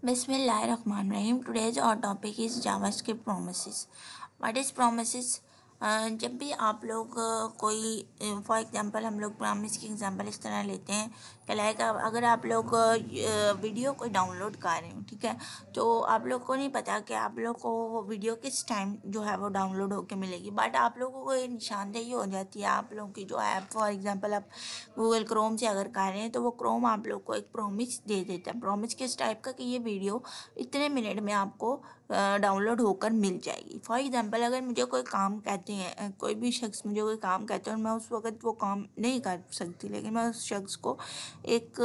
Bismillahirrahmanirrahim. Today's our topic is JavaScript promises. What is promises? जब भी आप लोग कोई फॉर एग्जांपल हम लोग प्रॉमिस की एग्जांपल इस तरह लेते हैं कि लाइक अगर आप लोग वीडियो कोई डाउनलोड कर रहे हो, ठीक है, तो आप लोग को नहीं पता कि आप लोग को वो वीडियो किस टाइम जो है वो डाउनलोड होके मिलेगी, बट आप लोगों को ये निशानदेही हो जाती है। आप लोगों की जो ऐप फॉर एग्जांपल आप गूगल क्रोम से अगर कर रहे हैं तो वो क्रोम आप लोग को एक प्रॉमिस दे देता है। प्रॉमिस किस टाइप का कि ये वीडियो इतने मिनट में आपको डाउनलोड होकर मिल जाएगी। फॉर एग्जांपल अगर मुझे कोई काम कहते हैं, कोई भी शख्स मुझे कोई काम कहते हैं और मैं उस वक्त वो काम नहीं कर सकती, लेकिन मैं उस शख्स को एक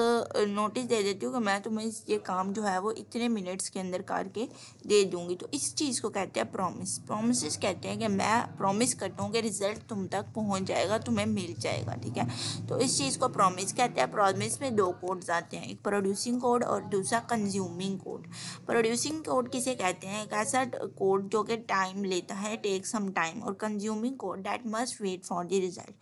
नोटिस दे देती हूँ कि मैं तुम्हें ये काम जो है वो इतने मिनट्स के अंदर करके दे दूँगी, तो इस चीज़ को कहते हैं प्रॉमिस। प्रॉमिस कहते हैं कि मैं प्रॉमिस करता हूँ कि रिजल्ट तुम तक पहुँच जाएगा, तुम्हें मिल जाएगा, ठीक है। तो इस चीज़ को प्रॉमिस कहते हैं। प्रॉमिस में दो कोड्स आते हैं, एक प्रोड्यूसिंग कोड और दूसरा कंज्यूमिंग कोड। प्रोड्यूसिंग कोड किसे कहते हैं? एक ऐसा कोड जो कि टाइम लेता है, टेक सम टाइम, और consuming code that must wait for the result.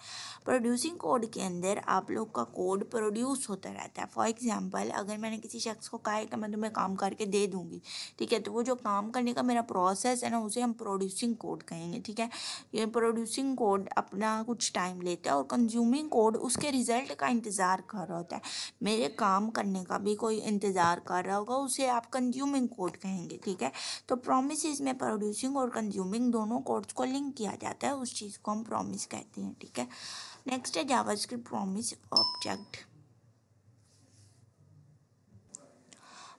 Producing code के अंदर आप लोग का कोड प्रोड्यूस होता रहता है। फॉर एग्जांपल अगर मैंने किसी शख्स को कहा है कि मैं तुम्हें काम करके दे दूंगी, ठीक है, तो वो जो काम करने का मेरा प्रोसेस है ना, उसे हम प्रोड्यूसिंग कोड कहेंगे, ठीक है। ये प्रोड्यूसिंग कोड अपना कुछ टाइम लेता है और कंज्यूमिंग कोड उसके रिजल्ट का इंतज़ार कर रहा होता है। मेरे काम करने का भी कोई इंतज़ार कर रहा होगा, उसे आप कंज्यूमिंग कोड कहेंगे, ठीक है। तो प्रोमिस में प्रोड्यूसिंग और कंज्यूमिंग दोनों कोड्स को लिंक किया जाता है, उस चीज़ को हम प्रॉमिस कहते हैं, ठीक है। नेक्स्ट है जावास्क्रिप्ट प्रॉमिस ऑब्जेक्ट।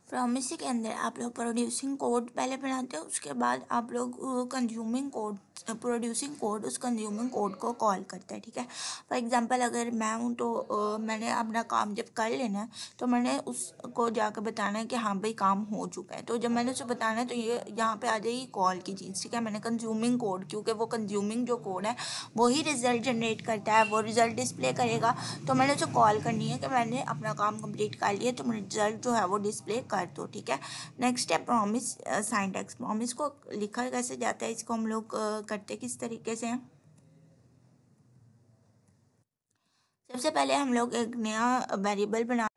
प्रॉमिस के अंदर आप लोग प्रोड्यूसिंग कोड पहले बनाते हो, उसके बाद आप लोग कंज्यूमिंग कोड, प्रोड्यूसिंग कोड उस कंज्यूमिंग कोड को कॉल करता है, ठीक है। फॉर एग्जांपल अगर मैं हूँ तो मैंने अपना काम जब कर लेना है तो मैंने उसको जाकर बताना है कि हाँ भाई काम हो चुका है। तो जब मैंने उसे बताना है तो ये यहाँ पे आ जाएगी कॉल की चीज़, ठीक है। मैंने कंज्यूमिंग कोड, क्योंकि वो कंज्यूमिंग जो कोड है वही रिजल्ट जनरेट करता है, वो रिजल्ट डिस्प्ले करेगा, तो मैंने उसे कॉल करनी है कि मैंने अपना काम कंप्लीट कर लिया, तो रिजल्ट जो है वो डिस्प्ले कर दो, ठीक है। नेक्स्ट है प्रॉमिस सिंटैक्स। प्रॉमिस को लिखा कैसे जाता है, इसको हम लोग करते किस तरीके से हैं। सबसे पहले हम लोग एक नया वेरिएबल बना,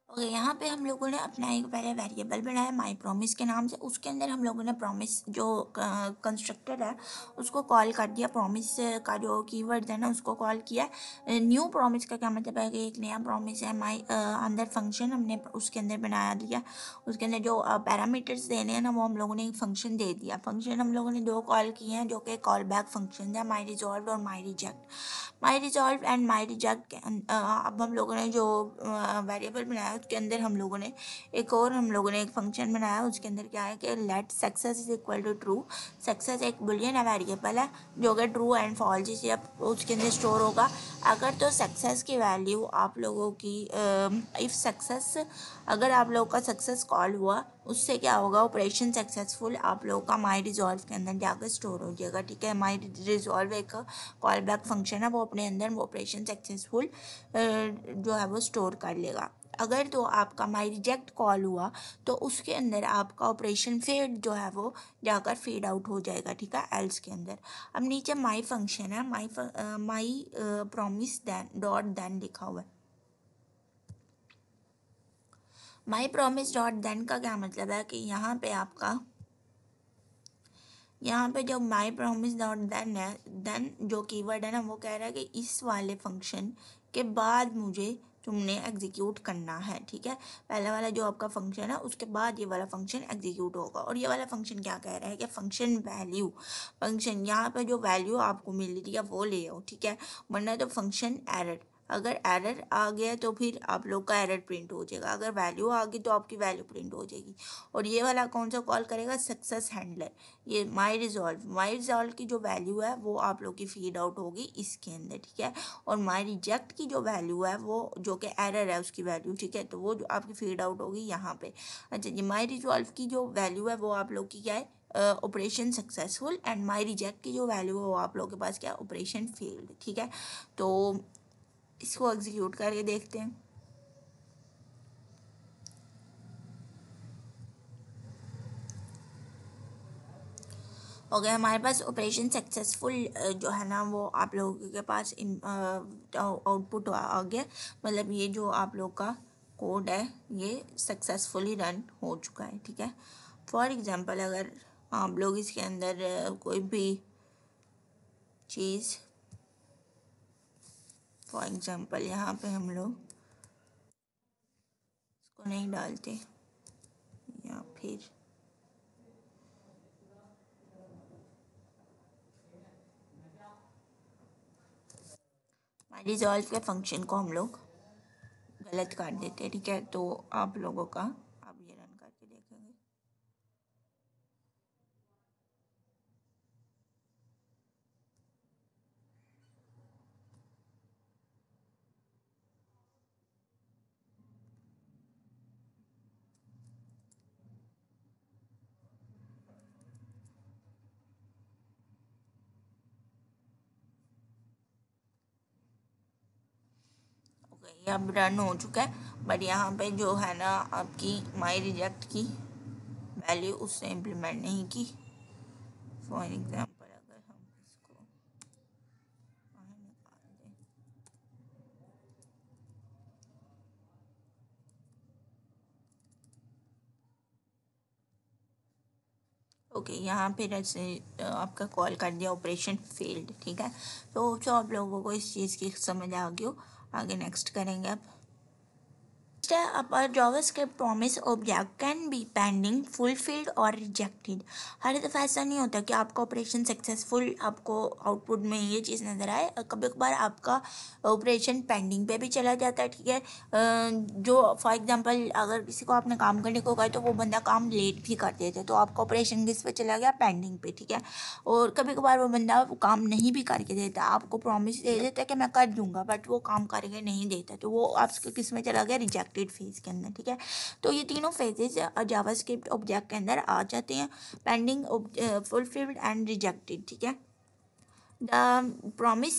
ओके, यहाँ पे हम लोगों ने अपना एक पहले वेरिएबल बनाया माई प्रॉमिस के नाम से। उसके अंदर हम लोगों ने प्रॉमिस जो कंस्ट्रक्टर है उसको कॉल कर दिया। प्रॉमिस का जो कीवर्ड है ना उसको कॉल किया। न्यू प्रॉमिस का क्या मतलब है कि एक नया प्रॉमिस है। माई अंदर फंक्शन हमने उसके अंदर बनाया दिया, उसके अंदर जो पैरामीटर्स देने हैं ना वो हम लोगों ने एक फंक्शन दे दिया। फंक्शन हम लोगों ने दो कॉल किए हैं जो कि कॉल बैक फंक्शन है, माई रिजॉल्व और my reject. My resolve and my reject अब हम लोगों ने जो वेरिएबल बनाया उसके अंदर हम लोगों ने एक फंक्शन बनाया। उसके अंदर क्या है कि let success is equal to true. Success एक बुलियन वेरिएबल है जो कि ट्रू एंड फॉल्स इसे अब उसके अंदर स्टोर होगा। अगर तो सक्सेस की वैल्यू आप लोगों की इफ़ सक्सेस, अगर आप लोगों का सक्सेस कॉल हुआ उससे क्या होगा, ऑपरेशन सक्सेसफुल आप लोगों का माई रिजॉल्व के अंदर जाकर स्टोर हो जाएगा, ठीक है। माई रिजॉल्व एक कॉल बैक फंक्शन है, वो अपने अंदर ऑपरेशन सक्सेसफुल जो है वो स्टोर कर लेगा। अगर तो आपका माई रिजेक्ट कॉल हुआ तो उसके अंदर आपका ऑपरेशन फेड जो है वो जाकर फेड आउट हो जाएगा, ठीक है, एल्स के अंदर। अब नीचे माई फंक्शन है, my promise then dot then लिखा हुआ है। माई प्रॉमिस डॉट देन का क्या मतलब है कि यहाँ पे जो माई प्रॉमिस डॉट देन है, देन जो कीवर्ड है ना वो कह रहा है कि इस वाले फंक्शन के बाद मुझे तुमने एग्जीक्यूट करना है, ठीक है। पहला वाला जो आपका फंक्शन है उसके बाद ये वाला फंक्शन एग्जीक्यूट होगा। और ये वाला फंक्शन क्या कह रहा है कि फंक्शन वैल्यू, फंक्शन यहाँ पे जो वैल्यू आपको मिल रही है वो ले आओ, ठीक है, वरना तो फंक्शन एरर, अगर एरर आ गया तो फिर आप लोग का एरर प्रिंट हो जाएगा, अगर वैल्यू आ गई तो आपकी वैल्यू प्रिंट हो जाएगी। और ये वाला कौन सा कॉल करेगा, सक्सेस हैंडलर। ये माई रिजॉल्व की जो वैल्यू है वो आप लोग की फीड आउट होगी इसके अंदर, ठीक है। और माई रिजेक्ट की जो वैल्यू है वो जो कि एरर है उसकी वैल्यू, ठीक है, तो वो जो आपकी फीड आउट होगी यहाँ पे। अच्छा, ये माई रिजॉल्व की जो वैल्यू है वो आप लोग की क्या है, operation successful. And my reject की जो वैल्यू है वो आप लोगों के पास क्या, ऑपरेशन फेल्ड, ठीक है। तो इसको एग्जीक्यूट करके देखते हैं। ओके, हमारे पास ऑपरेशन सक्सेसफुल जो है ना वो आप लोगों के पास आउटपुट आ गया। मतलब ये जो आप लोग का कोड है ये सक्सेसफुली रन हो चुका है, ठीक है। फॉर एग्जांपल अगर आप लोग इसके अंदर कोई भी चीज़, फॉर एग्जांपल यहाँ पे हम लोग इसको नहीं डालते, या फिर रिजॉल्व के फंक्शन को हम लोग गलत कर देते हैं, ठीक है। तो आप लोगों का आप ये रन करके देखेंगे। ओके, ये अब रन हो चुका है, बट यहाँ पे जो है ना आपकी माई रिजेक्ट की वैल्यू उसने इम्प्लीमेंट नहीं की। फॉर एग्जांपल अगर हम इसको बाहर निकाल दें, ओके यहाँ पे ऐसे आपका कॉल कर दिया ऑपरेशन फेल्ड, ठीक है। तो आप लोगों को इस चीज़ की समझ आ गई हो। आगे नेक्स्ट करेंगे अब। A JavaScript promise object can be pending, fulfilled और rejected। हर दफ़ा ऐसा नहीं होता कि आपका ऑपरेशन सक्सेसफुल आपको आउटपुट में ये चीज़ नज़र आए। कभी कभार आपका ऑपरेशन पेंडिंग पे भी चला जाता है, ठीक है। जो फॉर एग्जांपल अगर किसी को आपने काम करने को कहा तो वो बंदा काम लेट भी कर देते, तो आपका ऑपरेशन किस पे चला गया, पेंडिंग पे, ठीक है। और कभी कभार वो बंदा काम नहीं भी करके देता, आपको प्रॉमिस दे देता है कि मैं कर दूंगा, बट वो काम करके नहीं देता, तो वो आपके किस में चला गया, रिजेक्टेड फेज के अंदर, ठीक है। तो ये तीनों फेजेस जावास्क्रिप्ट ऑब्जेक्ट के अंदर आ जाते हैं, पेंडिंग, फुलफिल्ड एंड रिजेक्टेड, ठीक है। The promise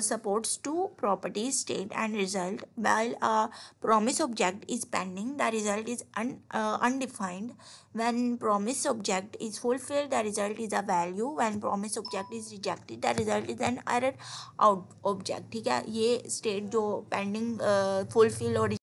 supports two properties, state and result. While a promise object is pending, the result is undefined. When promise object is fulfilled, the result is a value. When promise object is rejected, the result is an error out object, ठीक है। ये state जो pending, fulfill और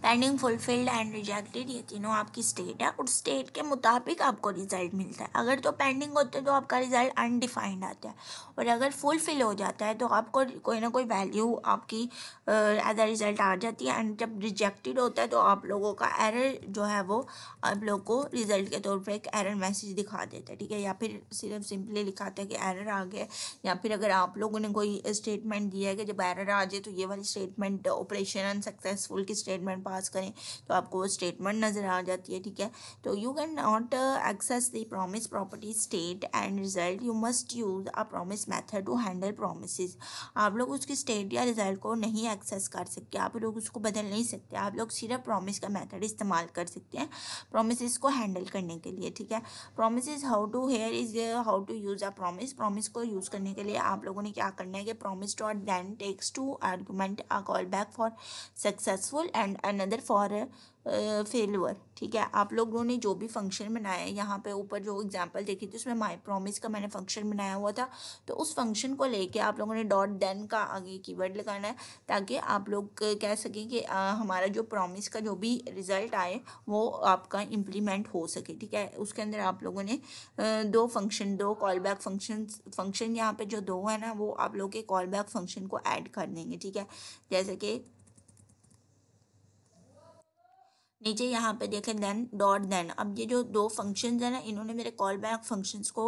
pending, fulfilled and rejected, ये तीनों आपकी state है, और स्टेट के मुताबिक आपको रिजल्ट मिलता है। अगर तो पेंडिंग होते हैं तो आपका रिजल्ट अनडिफाइंड आता है, और अगर फुलफिल हो जाता है तो आपको कोई ना कोई वैल्यू आपकी एज अ रिजल्ट आ जाती है। एंड जब रिजेक्टेड होता है तो आप लोगों का एरर जो है वो आप लोग को रिजल्ट के तौर पर एक एरर मैसेज दिखा देता है, ठीक है। या फिर सिर्फ सिंपली लिखाता है कि एरर आ गया, या फिर अगर आप लोगों ने कोई स्टेटमेंट दिया है कि जब एरर आ जाए तो ये वाली स्टेटमेंट ऑपरेशन अनसक्सेसफुल की स्टेटमेंट पास करें, तो आपको वो स्टेटमेंट नज़र आ जाती है, ठीक है। तो you can not access the promise property state and result, you must use a promise method to handle promise. आप लोग उसकी स्टेट या रिजल्ट को नहीं एक्सेस कर सकते, आप लोग उसको बदल नहीं सकते, आप लोग सिर्फ प्रॉमिस का मेथड इस्तेमाल कर सकते हैं प्रोमिस को हैंडल करने के लिए, ठीक है। Promise how to here is how to use a promise. Promise को यूज़ करने के लिए आप लोगों ने क्या करना है कि promise dot then takes two argument a call back for successful and another for failure, ठीक है। आप लोगों ने जो भी फंक्शन बनाया है, यहाँ पे ऊपर जो एग्जांपल देखी थी उसमें माई प्रॉमिस का मैंने फंक्शन बनाया हुआ था, तो उस फंक्शन को लेके आप लोगों ने डॉट देन का आगे कीवर्ड लगाना है, ताकि आप लोग कह सकें कि हमारा जो प्रॉमिस का जो भी रिजल्ट आए वो आपका इम्प्लीमेंट हो सके, ठीक है। उसके अंदर आप लोगों ने दो फंक्शन, दो कॉल बैक फंक्शन यहाँ पे जो दो है ना, वो आप लोग के कॉल बैक फंक्शन को ऐड कर देंगे, ठीक है। जैसे कि नीचे यहाँ पे देखें देन डॉट देन, अब ये जो दो फंक्शंस हैं ना, इन्होंने मेरे कॉल बैक फंक्शंस को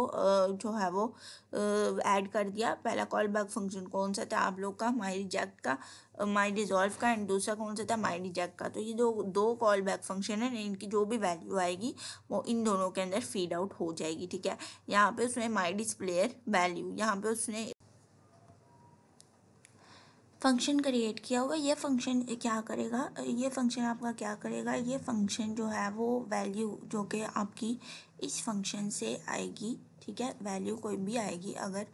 जो है वो ऐड कर दिया। पहला कॉल बैक फंक्शन कौन सा था आप लोग का, माई रिजेक्ट का, माई डिजॉल्व का, एंड दूसरा कौन सा था, माई रिजेक्ट का। तो ये दो दो कॉल बैक फंक्शन है, इनकी जो भी वैल्यू आएगी वो इन दोनों के अंदर फीड आउट हो जाएगी, ठीक है। यहाँ पे उसने माई डिस्प्लेयर वैल्यू, यहाँ पे उसने फंक्शन क्रिएट किया हुआ, ये फंक्शन क्या करेगा, ये फंक्शन आपका क्या करेगा, ये फंक्शन जो है वो वैल्यू जो कि आपकी इस फंक्शन से आएगी, ठीक है। वैल्यू कोई भी आएगी अगर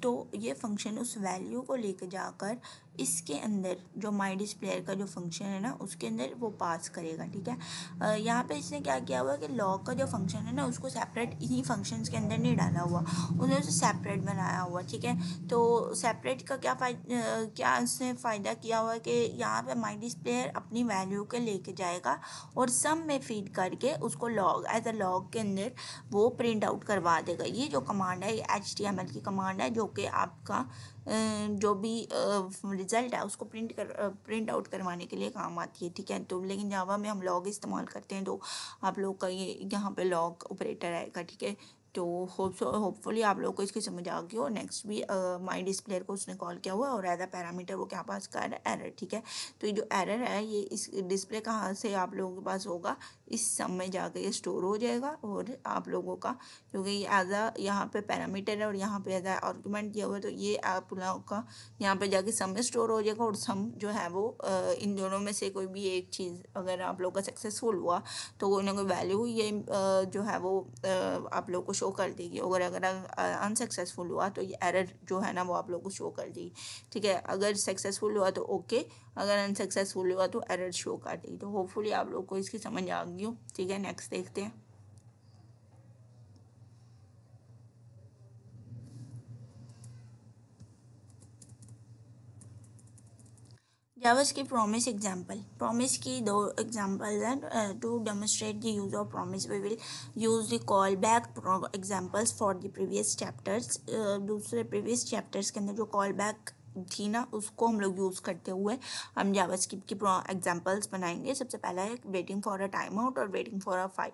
तो ये फंक्शन उस वैल्यू को लेकर जाकर इसके अंदर जो माई डिस्प्लेयर का जो फंक्शन है ना उसके अंदर वो पास करेगा, ठीक है। यहाँ पे इसने क्या किया हुआ है कि लॉग का जो फंक्शन है ना उसको सेपरेट इन्हीं फंक्शंस के अंदर नहीं डाला हुआ, उन्होंने उसे सेपरेट बनाया हुआ, ठीक है। तो सेपरेट का क्या इसने फ़ायदा किया हुआ है कि यहाँ पे माई डिस्प्लेयर अपनी वैल्यू के लेके जाएगा और सम में फीड करके उसको लॉग एज अ लॉग के अंदर वो प्रिंट आउट करवा देगा। ये जो कमांड है ये HTML की कमांड है जो कि आपका जो भी रिज़ल्ट है उसको प्रिंट आउट करवाने के लिए काम आती है, ठीक है। तो लेकिन जावा में हम लॉग इस्तेमाल करते हैं तो आप लोग का ये यहाँ पे लॉग ऑपरेटर आएगा, ठीक है। तो होपफुली आप लोग को इसकी समझ आ गई हो। नेक्स्ट भी माई डिस्प्लेयर को उसने कॉल किया हुआ और एज अ पैरामीटर वो क्या पास कर रहा है, एरर, ठीक है। तो ये जो एरर है ये इस डिस्प्ले कहाँ से आप लोगों के पास होगा, इस सम में जाकर ये स्टोर हो जाएगा और आप लोगों का, क्योंकि ये एज अ यहाँ पे पैरामीटर है और यहाँ पे एज अ आर्गूमेंट दिया हुआ है, तो ये आप लोगों का यहाँ पे जाके सम में स्टोर हो जाएगा और सम जो है वो इन दोनों में से कोई भी एक चीज़ अगर आप लोग का सक्सेसफुल हुआ तो कोई ना कोई वैल्यू ये जो है वो आप लोग को शो कर देगी, और अगर अनसक्सेसफुल हुआ तो ये एरर जो है ना वो आप लोग को शो कर देगी, ठीक है। अगर सक्सेसफुल हुआ तो ओके, अगर अनसक्सेसफुल हुआ तो एरर शो कर देगी। तो होपफुली आप लोग को इसकी समझ आ गई हो, ठीक है। नेक्स्ट देखते हैं। JavaScript promise example. Promise की दो examples हैं. To demonstrate the use of promise, we will use the callback examples for the previous chapters. दूसरे previous chapters के अंदर जो callback थी ना उसको हम लोग यूज़ करते हुए हम जावास्क्रिप्ट की एग्जांपल्स बनाएंगे। सबसे पहला है waiting for a time out और वेटिंग फॉर अ फाइल।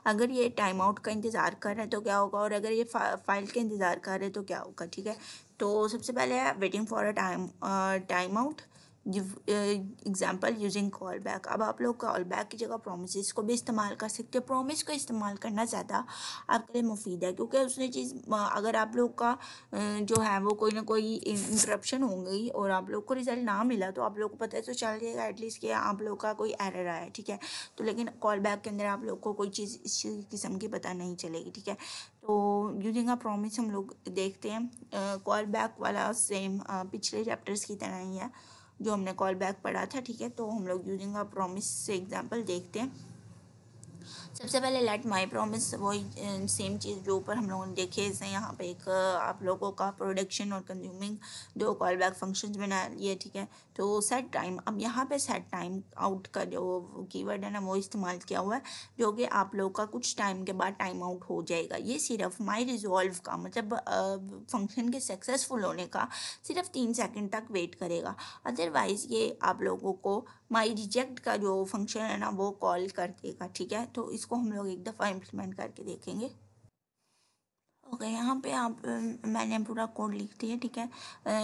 अगर ये टाइम आउट का इंतज़ार कर रहे हैं तो क्या होगा, और अगर ये फाइल का इंतज़ार कर रहे हैं तो क्या होगा, ठीक है। तो सबसे पहले है waiting for a time out example using call back. अब आप लोग कॉल बैक की जगह प्रोमिस को भी इस्तेमाल कर सकते हो। प्रोमिस को इस्तेमाल करना ज़्यादा आपके लिए मुफीद है, क्योंकि उसने चीज़ अगर आप लोग का जो है वो कोई ना कोई इंटरप्शन हो गई और आप लोग को रिजल्ट ना मिला तो आप लोग को पता है तो चल जाएगा एटलीस्ट कि आप लोग का कोई एरर आया है, ठीक है। तो लेकिन कॉल बैक के अंदर आप लोग को कोई चीज़ इस किस्म की पता नहीं चलेगी, ठीक है। तो यूजिंग अ प्रॉमिस हम लोग देखते हैं। कॉल बैक वाला सेम पिछले चैप्टर्स की तरह ही है जो हमने कॉल बैक पढ़ा था, ठीक है। तो हम लोग यूजिंग अ प्रॉमिस से एग्जांपल देखते हैं। सबसे पहले लेट माई प्रॉमिस, वही सेम चीज़ जो ऊपर हम लोगों ने देखे, इसने यहाँ पे एक आप लोगों का प्रोडक्शन और कंज्यूमिंग दो कॉल बैक फंक्शंस बना लिए, ठीक है। तो सेट टाइम, अब यहाँ पे सेट टाइम आउट का जो कीवर्ड है ना वो इस्तेमाल किया हुआ है, जो कि आप लोग का कुछ टाइम के बाद टाइम आउट हो जाएगा। ये सिर्फ माई रिजॉल्व का मतलब फंक्शन के सक्सेसफुल होने का सिर्फ 3 सेकेंड तक वेट करेगा। अदरवाइज़ ये आप लोगों को माई रिजेक्ट का जो फंक्शन है ना वो कॉल कर देगा, ठीक है। तो इसको हम लोग एक दफ़ा इम्प्लीमेंट करके देखेंगे। ओके, यहाँ पे आप मैंने पूरा कोड लिख दिया, ठीक है।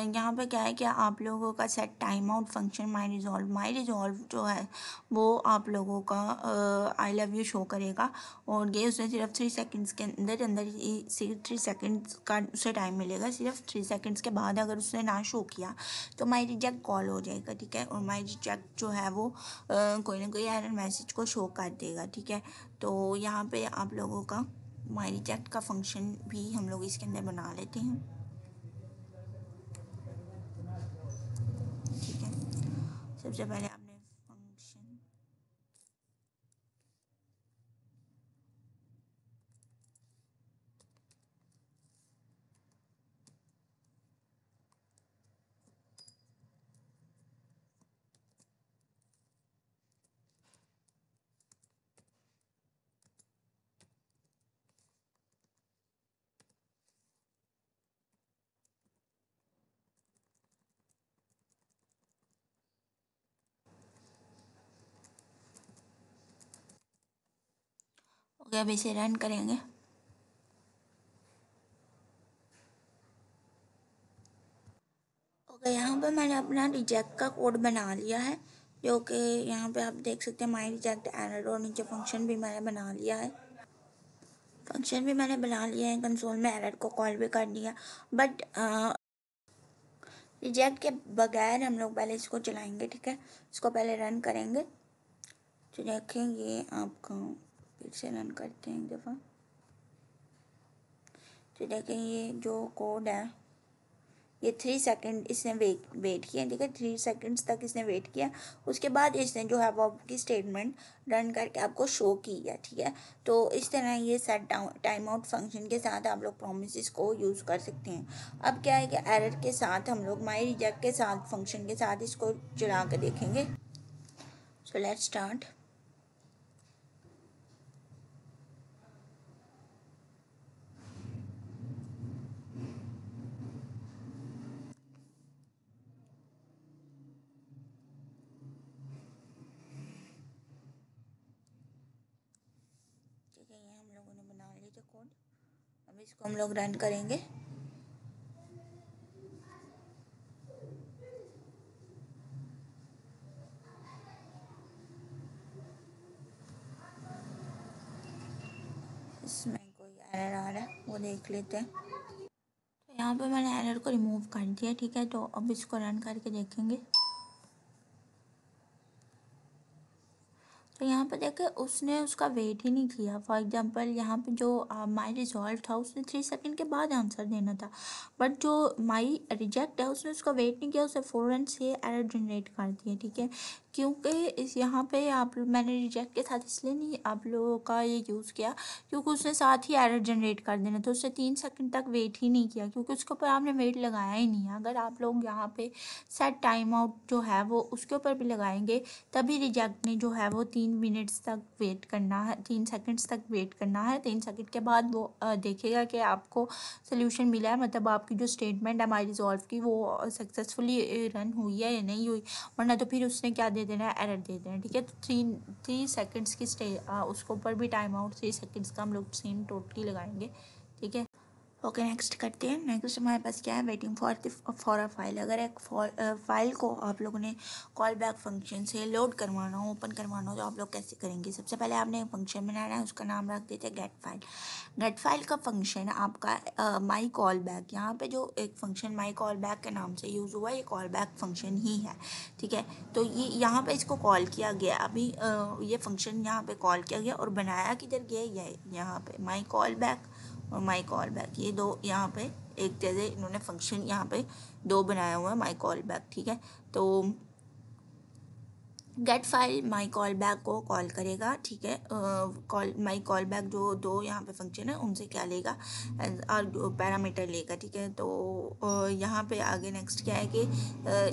यहाँ पे क्या है कि आप लोगों का set time out function my resolve जो है वो आप लोगों का आई लव यू शो करेगा, और ये उसने सिर्फ 3 सेकेंड्स के अंदर अंदर ही 3 सेकेंड्स का उसे टाइम मिलेगा। सिर्फ 3 सेकेंड्स के बाद अगर उसने ना शो किया तो माई रिजेक्ट कॉल हो जाएगा, ठीक है। और माई रिजेक्ट जो है वो कोई ना कोई एरर मैसेज को शो कर देगा, ठीक है। तो यहाँ पे आप लोगों का माई रिजेक्ट का फंक्शन भी हम लोग इसके अंदर बना लेते हैं, ठीक है। सबसे पहले आपने फंक्शन ओके, अब इसे रन करेंगे। ओके, यहाँ पे मैंने अपना रिजेक्ट का कोड बना लिया है, जो कि यहाँ पे आप देख सकते हैं माई रिजेक्ट एरर, और नीचे फंक्शन भी मैंने बना लिया है। फंक्शन भी मैंने बना लिया है, कंसोल में एरर को कॉल भी कर दिया। बट रिजेक्ट के बगैर हम लोग पहले इसको चलाएंगे, ठीक है। इसको पहले रन करेंगे तो देखेंगे आपका, फिर से रन करते हैं एक दफ़ा तो देखें ये जो कोड है ये 3 सेकंड इसने वेट किया, ठीक है, 3 सेकंड्स तक इसने वेट किया। उसके बाद इसने जो है वो आपकी स्टेटमेंट रन करके आपको शो की है, ठीक है। तो इस तरह ये सेट टाइम आउट फंक्शन के साथ आप लोग प्रोमिस को यूज़ कर सकते हैं। अब क्या है कि एरर के साथ हम लोग माई रिजेक्ट के साथ फंक्शन के साथ इसको चला कर देखेंगे। So let's start. ठीक है, ये हम लोगों ने बना लिया था कोड। अब इसको हम लोग रन करेंगे। इसमें कोई एरर आ रहा है वो देख लेते हैं। तो यहाँ पे मैंने एरर को रिमूव कर दिया, ठीक है। तो अब इसको रन करके देखेंगे। तो यहाँ पे देखे उसने उसका वेट ही नहीं किया। फॉर एग्जांपल यहाँ पे जो माई रिजॉल्व था उसने 3 सेकंड के बाद आंसर देना था, बट जो माई रिजेक्ट है उसने उसका वेट नहीं किया, उसने फ़ौरन से एरर जनरेट कर दिया, ठीक है। क्योंकि इस यहाँ पे मैंने रिजेक्ट के साथ इसलिए नहीं आप लोगों का ये यूज़ किया क्योंकि उसने साथ ही एरर जनरेट कर देना, तो उसने 3 सेकंड तक वेट ही नहीं किया क्योंकि उसके ऊपर आपने वेट लगाया ही नहीं है। अगर आप लोग यहाँ पे सेट टाइम आउट जो है वो उसके ऊपर भी लगाएंगे तभी रिजेक्ट ने जो है वो 3 मिनट्स तक वेट करना है, 3 सेकंड्स तक वेट करना है। 3 सेकंड के बाद वो देखेगा कि आपको सोल्यूशन मिला है, मतलब आपकी जो स्टेटमेंट है माई रिजॉल्व की वो सक्सेसफुली रन हुई है या नहीं हुई, वरना तो फिर उसने क्या दे देना है, एरर दे देना है, ठीक है। तो 3 सेकंड्स की उसके ऊपर भी टाइम आउट 3 सेकंड्स का हम लोग सेम टोटली लगाएंगे, ठीक है। ओके, नेक्स्ट करते हैं। नेक्स्ट हमारे पास क्या है, वेटिंग फॉर अ फाइल। अगर एक फाइल को आप लोगों ने कॉल बैक फंक्शन से लोड करवाना हो, ओपन करवाना हो, तो आप लोग कैसे करेंगे। सबसे पहले आपने एक फंक्शन बनाना है, उसका नाम रख देते हैं गेट फाइल। गेट फाइल का फंक्शन आपका माई कॉल बैक, यहाँ पे जो एक फंक्शन माई कॉल बैक के नाम से यूज़ हुआ ये कॉल बैक फंक्शन ही है, ठीक है। तो ये यहाँ पे इसको कॉल किया गया, अभी ये फंक्शन यहाँ पे कॉल किया गया और बनाया किधर गया, ये यहाँ पे माई कॉल बैक और माई कॉल बैक, ये दो यहाँ पे एक जैसे इन्होंने फंक्शन यहाँ पे दो बनाया हुआ है माई कॉल बैक, ठीक है। तो get file my callback को कॉल करेगा, ठीक है। कॉल माई कॉल बैक जो दो यहाँ पे फंक्शन है उनसे क्या लेगा, और पैरामीटर लेगा, ठीक है। तो यहाँ पे आगे नेक्स्ट क्या है कि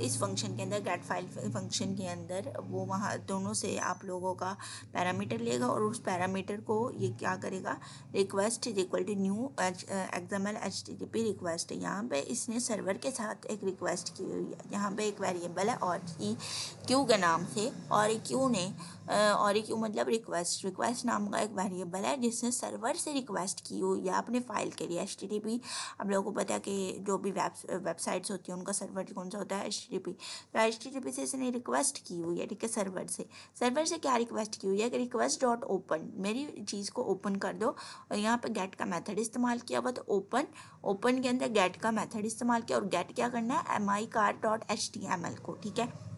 इस फंक्शन के अंदर गेट फाइल फंक्शन के अंदर वो वहाँ दोनों से आप लोगों का पैरामीटर लेगा और उस पैरामीटर को ये क्या करेगा, request is equal to new XML HTTP request. यहाँ पे इसने सर्वर के साथ एक रिक्वेस्ट की हुई है, यहाँ पे एक वेरिएबल है और क्यू के नाम से, और क्यू ने और क्यू मतलब रिक्वेस्ट नाम का एक वेरिएबल है जिसने सर्वर से रिक्वेस्ट की हुई है अपने फाइल के लिए। HTTP आप लोगों को पता है कि जो भी वेबसाइट्स होती हैं उनका सर्वर कौन सा होता है, HTTP। तो HTTP से इसने रिक्वेस्ट की हुई है, ठीक है। सर्वर से क्या रिक्वेस्ट की हुई है कि रिक्वेस्ट डॉट ओपन, मेरी चीज़ को ओपन कर दो। और यहाँ पे गेट का मेथड इस्तेमाल किया हुआ, तो ओपन के अंदर गेट का मेथड इस्तेमाल किया और गेट क्या करना है, MyCart.html को, ठीक है।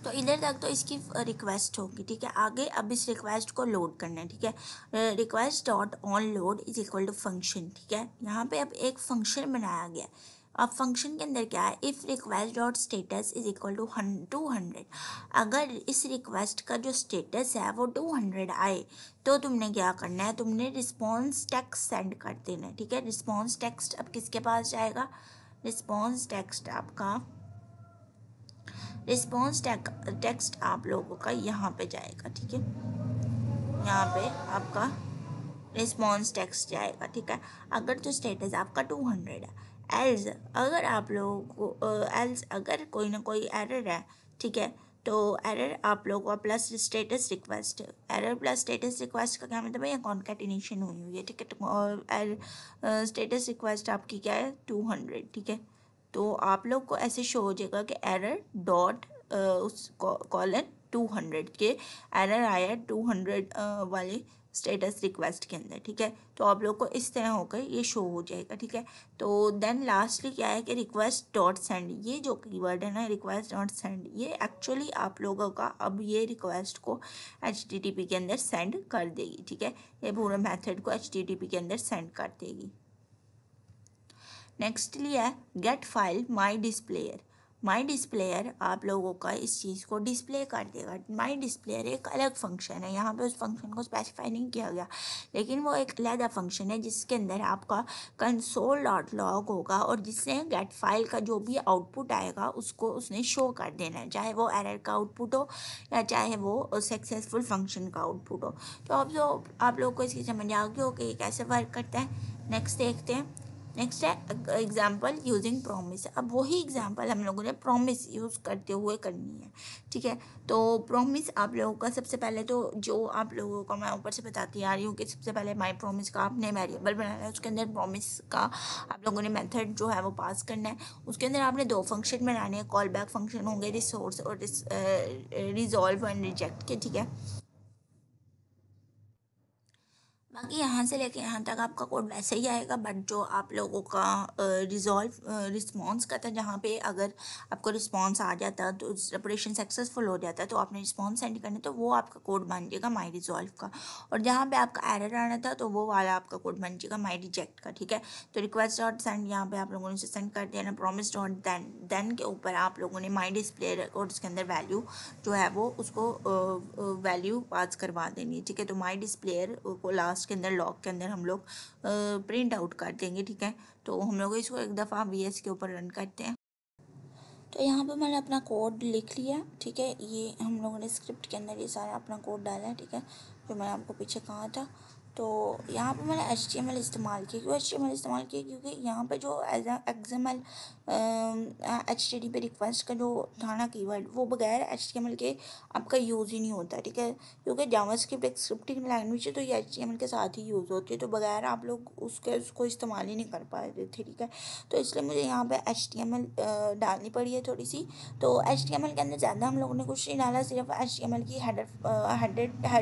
तो इधर तक तो इसकी रिक्वेस्ट होगी, ठीक है। आगे अब इस रिक्वेस्ट को लोड करना है, ठीक है। Request dot on load is equal to function, ठीक है। यहाँ पे अब एक फंक्शन बनाया गया। अब फंक्शन के अंदर क्या है, if request dot status is equal to 200, अगर इस रिक्वेस्ट का जो स्टेटस है वो 200 आए तो तुमने क्या करना है, तुमने रिस्पॉन्स टेक्स्ट सेंड कर देना है, ठीक है। रिस्पॉन्स टेक्स्ट अब किसके पास जाएगा, रिस्पॉन्स टेक्स्ट आपका रिस्पॉन्स टेक्स्ट आप लोगों का यहाँ पे जाएगा, ठीक है। यहाँ पे आपका रिस्पॉन्स टेक्स्ट जाएगा, ठीक है। अगर तो स्टेटस आपका 200 है, एल्स अगर आप लोगों को एल्स अगर कोई ना कोई एरर है, ठीक है। तो एरर आप लोगों का plus status request, error plus status request का क्या मतलब है, कॉन्केटिनेशन हुई है, ठीक है। और स्टेटस रिक्वेस्ट आपकी क्या है, 200, ठीक है। तो आप लोग को ऐसे शो हो जाएगा कि एरर डॉट उस कॉलन 200 के एरर आया 200 वाले स्टेटस रिक्वेस्ट के अंदर, ठीक है। तो आप लोग को इस तरह होकर ये शो हो जाएगा, ठीक है। तो देन लास्टली क्या है कि रिक्वेस्ट डॉट सेंड, ये जो कीवर्ड है ना रिक्वेस्ट डॉट सेंड, ये एक्चुअली आप लोगों का अब ये रिक्वेस्ट को HTTP के अंदर सेंड कर देगी, ठीक है। ये पूरे मेथड को HTTP के अंदर सेंड कर देगी। नेक्स्ट लिया है गेट फाइल माई डिस्प्लेयर। माई डिस्प्लेयर आप लोगों का इस चीज़ को डिस्प्ले कर देगा। माई डिस्प्लेयर एक अलग फंक्शन है, यहाँ पे उस फंक्शन को स्पेसिफाई नहीं किया गया, लेकिन वो एक अलग फंक्शन है जिसके अंदर आपका कंसोल डॉट लॉग होगा और जिससे गेट फाइल का जो भी आउटपुट आएगा उसको उसने शो कर देना है, चाहे वो एरर का आउटपुट हो या चाहे वो सक्सेसफुल फंक्शन का आउटपुट हो। तो अब जो आप लोग को इसकी समझ आ गई हो कि ये कैसे वर्क करता है। नेक्स्ट देखते हैं। नेक्स्ट है एग्जाम्पल यूजिंग प्रॉमिस। अब वही एग्जाम्पल हम लोगों ने प्रॉमिस यूज़ करते हुए करनी है, ठीक है। तो प्रॉमिस आप लोगों का सबसे पहले तो जो आप लोगों को मैं ऊपर से बताती आ रही हूँ कि सबसे पहले माई प्रॉमिस का आपने वेरिएबल बनाना है, उसके अंदर प्रॉमिस का आप लोगों ने मेथड जो है वो पास करना है। उसके अंदर आपने दो फंक्शन बनाने हैं, कॉल बैक फंक्शन होंगे रिसोर्स और रिजॉल्व एंड रिजेक्ट के, ठीक है। बाकी यहाँ से लेके यहाँ तक आपका कोड वैसे ही आएगा, बट जो आप लोगों का रिजॉल्व रिस्पॉन्स का था, जहाँ पे अगर आपको रिस्पॉन्स आ जाता तो ऑपरेशन सक्सेसफुल हो जाता तो आपने रिस्पॉन्स सेंड करना, तो वो आपका कोड बन जाएगा माई रिजॉल्व का। और जहाँ पे आपका एरर आना था तो वो वाला आपका कोड बन जाएगा माई रिजेक्ट का, ठीक है। तो रिक्वेस्ट डॉट सेंड यहाँ पे आप लोगों ने सेंड कर दिया ना, प्रॉमिस डॉट देन के ऊपर आप लोगों ने माई डिस्प्ले और उसके अंदर वैल्यू जो है वो उसको वैल्यू पास करवा देनी है, ठीक है। तो माई डिस्प्लेयर को लास्ट के अंदर लॉग के अंदर हम लोग प्रिंट आउट कर देंगे, ठीक है। तो हम लोग इसको एक दफ़ा वीएस के ऊपर रन करते हैं। तो यहाँ पे मैंने अपना कोड लिख लिया, ठीक है। ये हम लोगों ने स्क्रिप्ट के अंदर ये सारा अपना कोड डाला है, ठीक है, जो मैंने आपको पीछे कहा था। तो यहाँ पे मैंने HTML इस्तेमाल किया। क्यों HTML इस्तेमाल किया? क्योंकि यहाँ पे जो एज XML HTTP रिक्वेस्ट का जो था ना कीवर्ड, वो बगैर HTML के आपका यूज़ ही नहीं होता, ठीक है। क्योंकि जावास्क्रिप्ट एक स्क्रिप्टिंग लैंग्वेज है, तो ये HTML के साथ ही यूज़ होती है, तो बगैर आप लोग उसको इस्तेमाल ही नहीं कर पा रहे थे, ठीक है। तो इसलिए मुझे यहाँ पे HTML डालनी पड़ी है थोड़ी सी। तो HTML के अंदर ज़्यादा हम लोगों ने कुछ नहीं डाला, सिर्फ HTML की हेड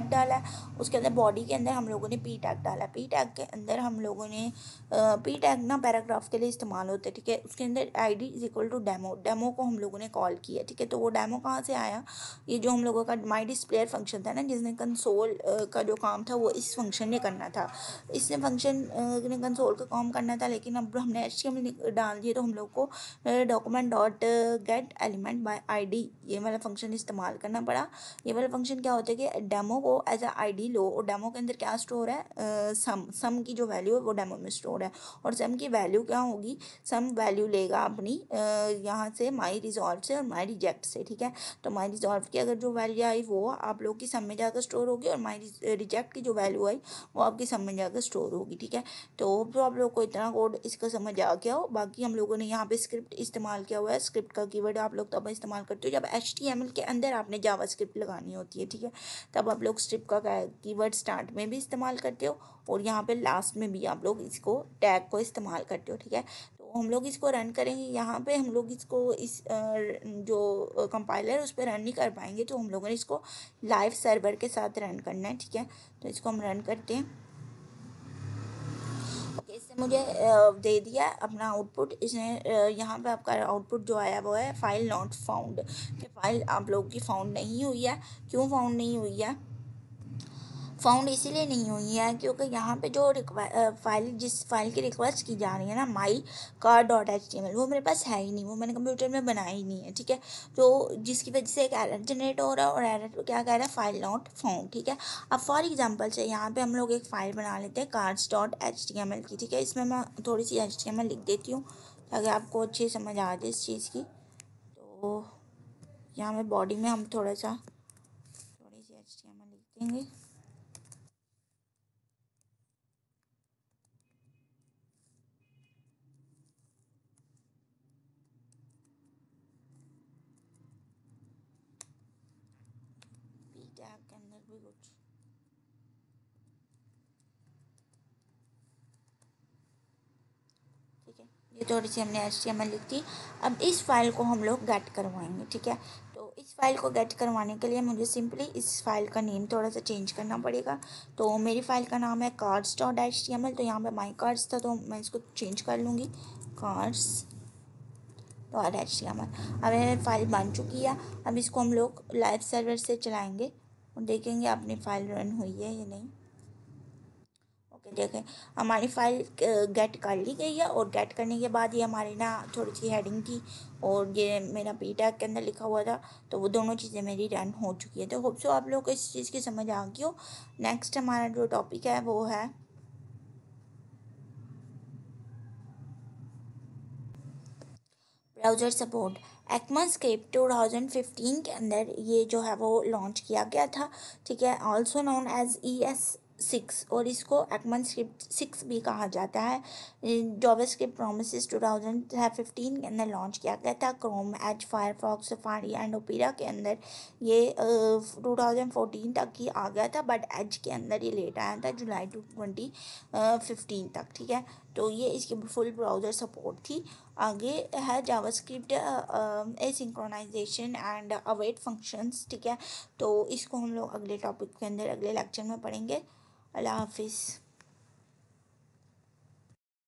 डाला। उसके अंदर बॉडी के अंदर हम लोगों ने पी टैग डाला। पी टैग के अंदर हम लोगों ने पी टैग ना पैराग्राफ के लिए इस्तेमाल होते हैं, ठीक है। उसके अंदर ID is equal to demo, demo को हम लोगों ने कॉल किया, ठीक है। तो वो डेमो कहाँ से आया? ये जो हम लोगों का माई डिस्प्लेयर फंक्शन था ना, जिसने कंसोल का जो काम था वो इस फंक्शन ने करना था। इसने फंक्शन ने कंसोल का काम करना था, लेकिन अब हमने HTML डाल दिए तो हम लोग को document dot gate element by ID ये वाला फंक्शन इस्तेमाल करना पड़ा। ये वाला फंक्शन क्या होता है कि डेमो को एज अ ID लो, और डेमो के अंदर क्या स्टोर है? सम की जो वैल्यू है वो डेमो में स्टोर है, और सम की वैल्यू क्या होगी? सम वैल्यू लेगा अपनी यहाँ से माई रिजॉल्व से और माई रिजेक्ट से, ठीक है। तो माई रिजॉल्व की अगर जो वैल्यू आई वो आप लोग की सम में जाकर स्टोर होगी, और माई रिजेक्ट की जो वैल्यू आई वो आपकी सम में जाकर स्टोर होगी, ठीक है। तो आप लोग को इतना कोड इसका समझ आ गया हो। बाकी हम लोगों ने यहाँ पे स्क्रिप्ट इस्तेमाल किया हुआ है। स्क्रिप्ट का कीवर्ड आप लोग तब इस्तेमाल करते हो जब HTML के अंदर आपने जावास्क्रिप्ट लगानी होती है, ठीक है। तब आप लोग स्क्रिप्ट का कीवर्ड स्टार्ट में भी इस्तेमाल करते हो और यहाँ पे लास्ट में भी आप लोग इसको टैग को इस्तेमाल करते हो, ठीक है। तो हम लोग इसको रन करेंगे। यहाँ पे हम लोग इसको इस जो कंपाइलर उस पर रन नहीं कर पाएंगे, तो हम लोगों ने इसको लाइव सर्वर के साथ रन करना है, ठीक है। तो इसको हम रन करते हैं। ओके, इसने मुझे दे दिया अपना आउटपुट। इसने यहाँ पे आपका आउटपुट जो आया वो है फाइल नॉट फाउंड, कि फाइल आप लोगों की फाउंड नहीं हुई है। क्यों फाउंड नहीं हुई है? फाउंड इसीलिए नहीं हुई है क्योंकि यहाँ पे जो फाइल जिस फाइल की रिक्वेस्ट की जा रही है ना, माई कार डॉट HTML, वो मेरे पास है ही नहीं, वो मैंने कंप्यूटर में बनाया ही नहीं है, ठीक है। तो जिसकी वजह से एक एरर जनरेट हो रहा है, और एरर क्या कह रहा है? फाइल नॉट फाउंड, ठीक है। अब फॉर एग्जाम्पल से यहाँ पे हम लोग एक फ़ाइल बना लेते हैं कार्ड्स डॉट HTML की, ठीक है। इसमें मैं थोड़ी सी HTML लिख देती हूँ ताकि आपको अच्छी समझ आ जाए इस चीज़ की। तो यहाँ में बॉडी में हम थोड़ी सी HTML लिख देंगे। पी टैग के अंदर भी कुछ, ठीक है। ये थोड़ी सी हमने HTML लिख दी। अब इस फाइल को हम लोग गेट करवाएंगे, ठीक है। तो इस फाइल को गेट करवाने के लिए मुझे सिंपली इस फाइल का नेम थोड़ा सा चेंज करना पड़ेगा। तो मेरी फाइल का नाम है कार्ड्स डॉट HTML। तो यहाँ पे माई कार्ड्स था तो मैं इसको चेंज कर लूँगी कार्ड्स डॉट HTML। अब मेरी फाइल बन चुकी है। अब इसको हम लोग लाइव सर्वर से चलाएँगे और देखेंगे अपनी फ़ाइल रन हुई है या नहीं। ओके देखें, हमारी फाइल गेट कर ली गई है और गेट करने के बाद ये हमारी ना थोड़ी सी हेडिंग थी और ये मेरा पी टैग के अंदर लिखा हुआ था, तो वो दोनों चीज़ें मेरी रन हो चुकी है। तो होप सो आप लोग को इस चीज़ की समझ आ गई हो। नेक्स्ट हमारा जो टॉपिक है वो है ब्राउज़र सपोर्ट। ECMAScript 2015 के अंदर ये जो है वो लॉन्च किया गया था, ठीक है, ऑल्सो नोन एज ES6, और इसको ECMAScript 6 भी कहा जाता है। जावास्क्रिप्ट प्रोमिसेस 2015 के अंदर लॉन्च किया गया था। Chrome, Edge, Firefox, Safari and Opera के अंदर ये 2014 तक ही आ गया था, बट एज के अंदर ये लेट आया था जुलाई 2015 तक, ठीक है। तो ये इसकी फुल ब्राउज़र सपोर्ट थी। आगे है जावास्क्रिप्ट एसिंक्रोनाइजेशन एंड अवेट फंक्शंस, ठीक है। तो इसको हम लोग अगले टॉपिक के अंदर अगले लेक्चर में पढ़ेंगे। अल्लाह हाफिज़।